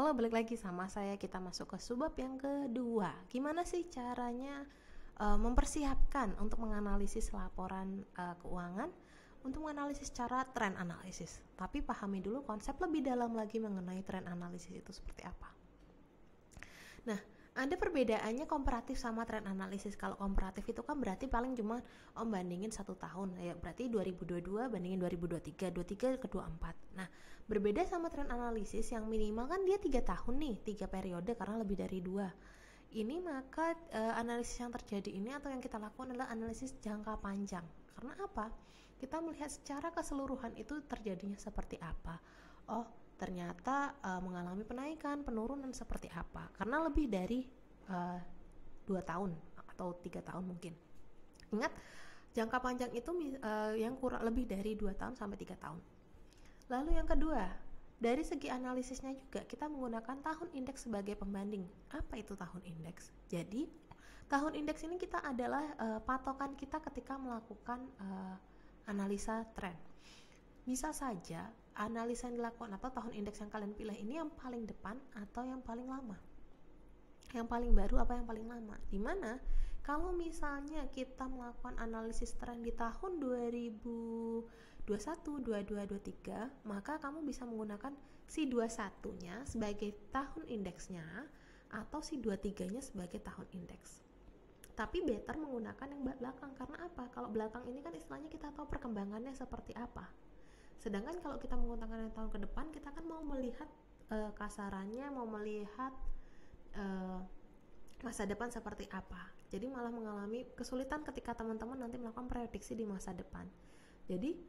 Halo, balik lagi sama saya. Kita masuk ke subbab yang kedua. Gimana sih caranya mempersiapkan untuk menganalisis laporan keuangan, untuk menganalisis cara trend analisis. Tapi pahami dulu konsep lebih dalam lagi mengenai trend analisis itu seperti apa. Nah, ada perbedaannya komparatif sama trend analisis. Kalau komparatif itu kan berarti paling cuma bandingin 1 tahun, ya berarti 2022 bandingin 2023, 23 ke 24. Nah, berbeda sama trend analisis yang minimal kan dia 3 tahun nih, 3 periode karena lebih dari 2. Ini maka analisis yang terjadi ini atau yang kita lakukan adalah analisis jangka panjang. Karena apa? Kita melihat secara keseluruhan itu terjadinya seperti apa. Oh, ternyata mengalami penaikan, penurunan seperti apa, karena lebih dari 2 tahun atau 3 tahun mungkin. Ingat, jangka panjang itu yang kurang lebih dari 2 tahun sampai 3 tahun. Lalu yang kedua, dari segi analisisnya juga kita menggunakan tahun indeks sebagai pembanding. Apa itu tahun indeks? Jadi, tahun indeks ini kita adalah patokan kita ketika melakukan analisa tren. Bisa saja analisa yang dilakukan atau tahun indeks yang kalian pilih ini yang paling depan atau yang paling lama, yang paling baru apa yang paling lama. Dimana kalau misalnya kita melakukan analisis tren di tahun 2021, 22, 23, maka kamu bisa menggunakan si 21 nya sebagai tahun indeksnya atau si 23 nya sebagai tahun indeks. Tapi better menggunakan yang belakang. Karena apa? Kalau belakang ini kan istilahnya kita tahu perkembangannya seperti apa. Sedangkan kalau kita menggunakan yang tahun ke depan, kita kan mau melihat kasarannya, mau melihat masa depan seperti apa. Jadi malah mengalami kesulitan ketika teman-teman nanti melakukan prediksi di masa depan. Jadi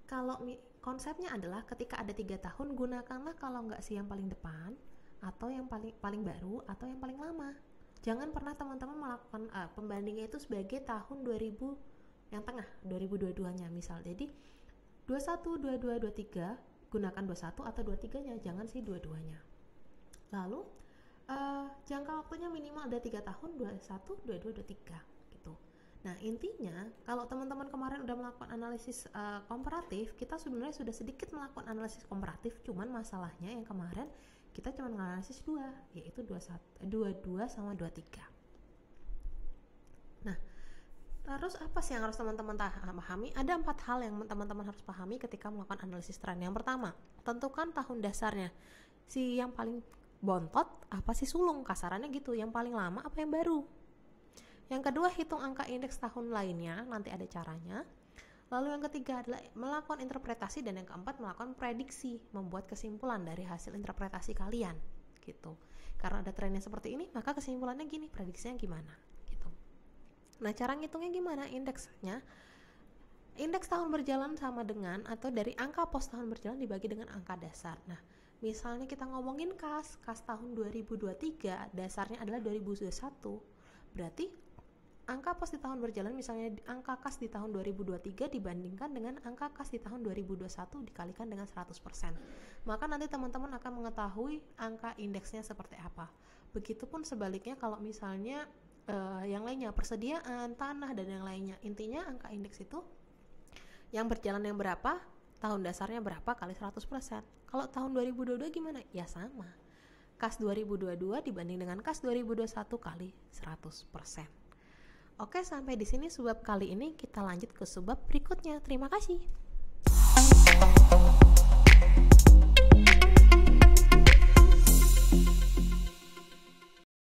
kalau konsepnya adalah ketika ada 3 tahun, gunakanlah kalau nggak sih yang paling depan, atau yang paling baru, atau yang paling lama. Jangan pernah teman-teman melakukan pembandingnya itu sebagai tahun 2000 yang tengah, 2022-nya misal. Jadi 21, 22, 23, gunakan 21 atau 23-nya, jangan sih 22-nya. Lalu jangka waktunya minimal ada 3 tahun, 21, 22, 23 gitu. Nah, intinya kalau teman-teman kemarin udah melakukan analisis komparatif, kita sebenarnya sudah sedikit melakukan analisis komparatif, cuman masalahnya yang kemarin kita cuma menganalisis 2, yaitu 22 sama 23. Nah, terus apa sih yang harus teman-teman pahami? Ada 4 hal yang teman-teman harus pahami ketika melakukan analisis tren. Yang pertama, tentukan tahun dasarnya. Si yang paling bontot apa sih sulung, kasarannya gitu. Yang paling lama apa yang baru. Yang kedua, hitung angka indeks tahun lainnya, nanti ada caranya. Lalu yang ketiga adalah melakukan interpretasi, dan yang keempat melakukan prediksi, membuat kesimpulan dari hasil interpretasi kalian gitu. Karena ada trennya seperti ini, maka kesimpulannya gini, prediksinya gimana gitu. Nah, cara ngitungnya gimana? Indeksnya, indeks tahun berjalan sama dengan atau dari angka pos tahun berjalan dibagi dengan angka dasar. Nah, misalnya kita ngomongin kas tahun 2023, dasarnya adalah 2021. Berarti angka pos di tahun berjalan, misalnya angka kas di tahun 2023 dibandingkan dengan angka kas di tahun 2021 dikalikan dengan 100%. Maka nanti teman-teman akan mengetahui angka indeksnya seperti apa. Begitupun sebaliknya kalau misalnya yang lainnya, persediaan, tanah, dan yang lainnya. Intinya angka indeks itu yang berjalan yang berapa, tahun dasarnya berapa kali 100%. Kalau tahun 2022 gimana? Ya sama. Kas 2022 dibanding dengan kas 2021 kali 100%. Oke, sampai di sini subbab kali ini. Kita lanjut ke subbab berikutnya. Terima kasih.